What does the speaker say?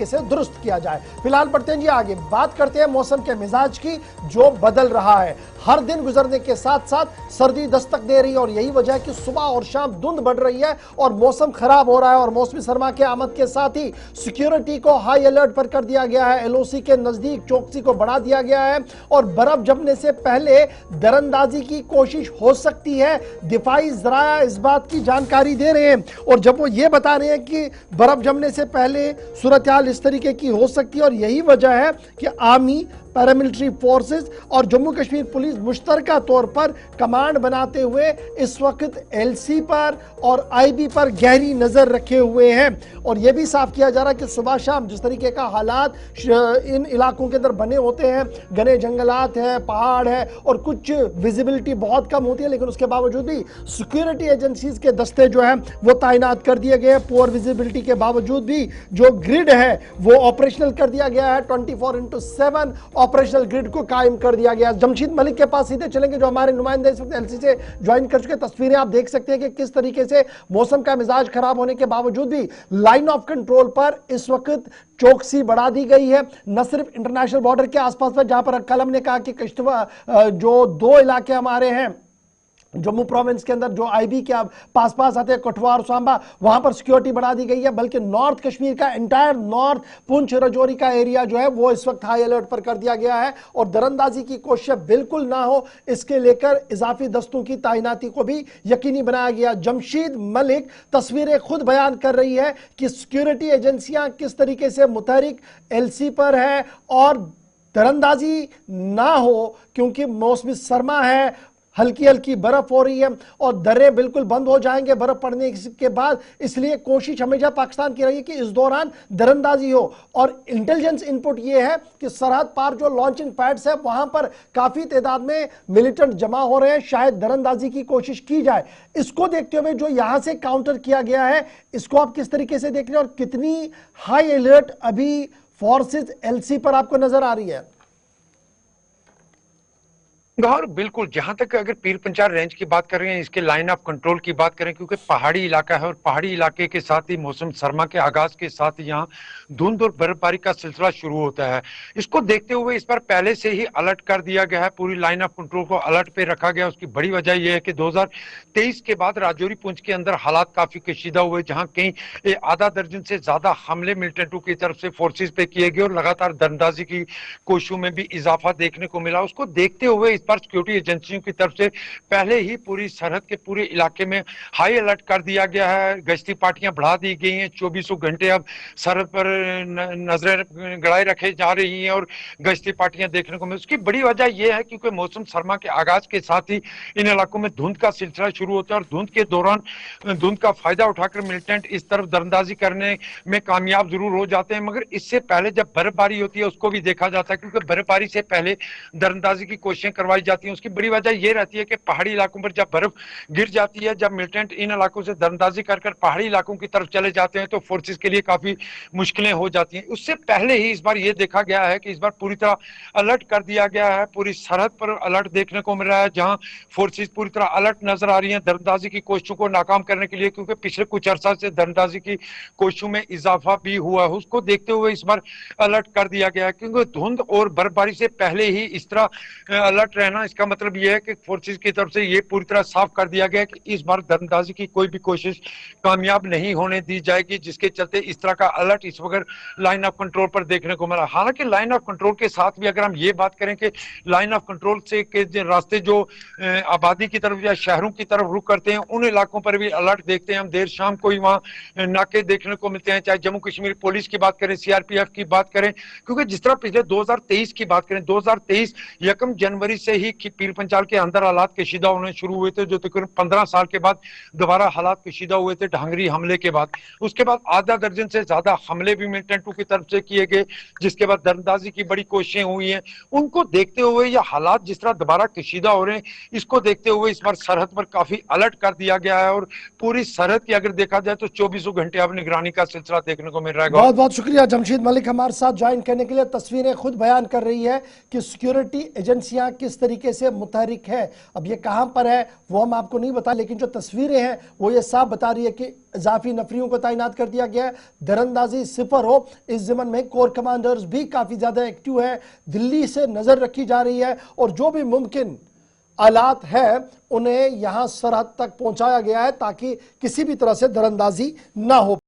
इसे दुरुस्त किया जाए। फिलहाल बढ़ते हैं जी आगे, बात करते हैं मौसम के मिजाज की जो बदल रहा है। हर दिन गुजरने के साथ साथ सर्दी दस्तक दे रही है और यही वजह है कि सुबह और शाम धुंध बढ़ रही है और मौसम खराब हो रहा है। और मौसमी सरमा के आमद के साथ ही सिक्योरिटी को हाई अलर्ट पर कर दिया गया है। एलओसी के नजदीक चौकसी को बढ़ा दिया गया है और बर्फ जमने से पहले दरअंदाजी की कोशिश हो सकती है। दिफाई जराया इस बात की जानकारी दे रहे हैं और जब वो ये बता रहे हैं कि बर्फ जमने से पहले सूरत हाल इस तरीके की हो सकती है और यही वजह है कि आर्मी, पैरामिलिट्री फोर्सेस और जम्मू कश्मीर पुलिस मुश्तरका तौर पर कमांड बनाते हुए इस वक्त एलसी पर और आईबी पर गहरी नजर रखे हुए हैं। और यह भी साफ किया जा रहा है कि सुबह शाम जिस तरीके का हालात इन इलाकों के अंदर बने होते हैं, घने जंगलात है, पहाड़ है और कुछ विजिबिलिटी बहुत कम होती है, लेकिन उसके बावजूद भी सिक्योरिटी एजेंसीज के दस्ते जो है वो तैनात कर दिए गए हैं। पुअर विजिबिलिटी के बावजूद भी जो ग्रिड है वो ऑपरेशनल कर दिया गया है। 24/7 ऑपरेशनल ग्रिड को कायम कर दिया गया। जमशीद मलिक के पास सीधे चलेंगे जो हमारे नुमाइंदे इस वक्त एलसी से ज्वाइन कर चुके। तस्वीरें आप देख सकते हैं कि किस तरीके से मौसम का मिजाज खराब होने के बावजूद भी लाइन ऑफ कंट्रोल पर इस वक्त चौकसी बढ़ा दी गई है। न सिर्फ इंटरनेशनल बॉर्डर के आसपास पर, जहां पर कलम ने कहा कि किश्तवाड़ जो 2 इलाके हमारे हैं जम्मू प्रोविंस के अंदर जो आईबी के पास आते हैं, कठुआ और सांबा, वहां पर सिक्योरिटी बढ़ा दी गई है, बल्कि नॉर्थ कश्मीर का एंटायर नॉर्थ पुंछ राजौरी का एरिया जो है वो इस वक्त हाई अलर्ट पर कर दिया गया है और दरअंदाजी की कोशिश बिल्कुल ना हो इसके लेकर इजाफी दस्तों की तैनाती को भी यकीनी बनाया गया। जमशीद मलिक तस्वीरें खुद बयान कर रही है कि सिक्योरिटी एजेंसियां किस तरीके से मुतहरिक एलसी पर है और दरअंदाजी ना हो क्योंकि मौसमी सरमा है, हल्की हल्की बर्फ हो रही है और दर्रे बिल्कुल बंद हो जाएंगे बर्फ पड़ने के बाद, इसलिए कोशिश हमेशा पाकिस्तान की रही है कि इस दौरान दरअंदाजी हो। और इंटेलिजेंस इनपुट यह है कि सरहद पार जो लॉन्चिंग पैड्स है वहां पर काफी तादाद में मिलिटेंट जमा हो रहे हैं, शायद दरअंदाजी की कोशिश की जाए। इसको देखते हुए जो यहां से काउंटर किया गया है इसको आप किस तरीके से देख रहे हैं और कितनी हाई अलर्ट अभी फोर्सेज एलसी पर आपको नजर आ रही है? गौर बिल्कुल, जहां तक अगर पीर पंचाल रेंज की बात कर रहे हैं, इसके लाइन ऑफ कंट्रोल की बात करें, क्योंकि पहाड़ी इलाका है और पहाड़ी इलाके के साथ ही मौसम सरमा के आगाज के साथ यहाँ धुंध और बर्फबारी का सिलसिला शुरू होता है। इसको देखते हुए इस पर पहले से ही अलर्ट कर दिया गया है, पूरी लाइन ऑफ कंट्रोल को अलर्ट पे रखा गया। उसकी बड़ी वजह यह है कि 2023 के बाद राजौरी पुंछ के अंदर हालात काफी कशीदा हुए, जहां कई आधा दर्जन से ज्यादा हमले मिलिटेंटों की तरफ से फोर्सेज पे किए गए और लगातार दरअंदाजी की कोशिशों में भी इजाफा देखने को मिला। उसको देखते हुए पर सिक्योरिटी एजेंसियों की तरफ से पहले ही पूरी सरहद के पूरे इलाके में हाई अलर्ट कर दिया गया है। गश्ती पार्टियां बढ़ा दी गई हैं, 24 घंटे अब सरहद पर नजरें गड़ाए रखे जा रही हैं और गश्ती पार्टियां देखने को मिली। उसकी बड़ी वजह यह है क्योंकि मौसम सरमा के आगाज के साथ ही इन इलाकों में धुंध का सिलसिला शुरू होता है और धुंध के दौरान धुंध का फायदा उठाकर मिलिटेंट इस तरफ दरअंदाजी करने में कामयाब जरूर हो जाते हैं, मगर इससे पहले जब बर्फबारी होती है उसको भी देखा जाता है, क्योंकि बर्फबारी से पहले दरअंदाजी की कोशिशें करवाई जाती हैं। उसकी बड़ी वजह यह रहती है कि पहाड़ी इलाकों पर जब बर्फ गिर जाती है, जब मिलिटेंट इन इलाकों से दरअंदाजी कर पहाड़ी इलाकों की तरफ चले जाते हैं तो फोर्सेस के लिए काफी मुश्किलें हो जाती हैं। उससे पहले ही इस बार यह देखा गया है कि इस बार पूरी तरह अलर्ट कर दिया गया है, पूरी सरहद पर अलर्ट देखने को मिल रहा है, जहां फोर्सेस पूरी तरह अलर्ट नजर आ रही है दरअंदाजी की कोशिशों को नाकाम करने के लिए, क्योंकि पिछले कुछ अर्सा से दरअंदाजी की कोशिशों में इजाफा भी हुआ है। उसको देखते हुए इस बार अलर्ट कर दिया गया है, क्योंकि धुंध और बर्फबारी से पहले ही इस तरह अलर्ट रहना, इसका मतलब यह है कि फोर्सेस की तरफ से यह पूरी तरह साफ कर दिया गया है कि इस बार दरअंदाजी की कोई भी कोशिश कामयाब नहीं होने दी जाएगी, जिसके चलते इस तरह का अलर्ट इस वक्त लाइन ऑफ कंट्रोल पर देखने को मिला। हालांकि लाइन ऑफ कंट्रोल के साथ भी अगर हम ये बात करें कि लाइन ऑफ कंट्रोल से के रास्ते जो आबादी की तरफ या शहरों की तरफ रुख करते हैं, उन इलाकों पर भी अलर्ट देखते हैं हम। देर शाम को ही वहां नाके देखने को मिलते हैं, चाहे जम्मू कश्मीर पुलिस की बात करें, सीआरपीएफ की बात करें, क्योंकि जिस तरह पिछले 2023 की बात करें, 2023 1 जनवरी से ही पीर पंचाल के अंदर हालात कशीदा होने शुरू हुए थे, जो तकरीबन 15 साल के बाद दोबारा हालात कशीदा हुए थे ढांगरी हमले के बाद। उसके बाद आधा दर्जन से ज्यादा हमले भी मिलिटेंटों की तरफ से किए गए, जिसके बाद दरअंदाजी की बड़ी कोशिशें हुई हैं। उनको देखते हुए या हालात जिस तरह दोबारा कशीदा हो रहे हैं, इसको देखते हुए इस बार सरहद पर काफी अलर्ट कर दिया गया है और पूरी सरहद की अगर देखा जाए तो 24 घंटे अब निगरानी का सिलसिला देखने को मिल रहा है। बहुत बहुत शुक्रिया जमशीद मलिक हमारे साथ ज्वाइन करने के लिए। तस्वीरें खुद बयान कर रही है कि सिक्योरिटी एजेंसियां किस किस तरीके से मुतहरिक है। अब ये कहां पर है वो हम आपको नहीं बता, लेकिन जो तस्वीरें हैं वो ये साफ बता रही है कि इजाफी नफरियों को तैनात कर दिया गया है। दरअंदाजी सिफर हो, इस ज़मन में कोर कमांडर्स भी काफ़ी ज़्यादा एक्टिव है। दिल्ली से नज़र रखी जा रही है और जो भी मुमकिन आलात है उन्हें यहां सरहद तक पहुंचाया गया है ताकि किसी भी तरह से दरअंदाजी ना हो।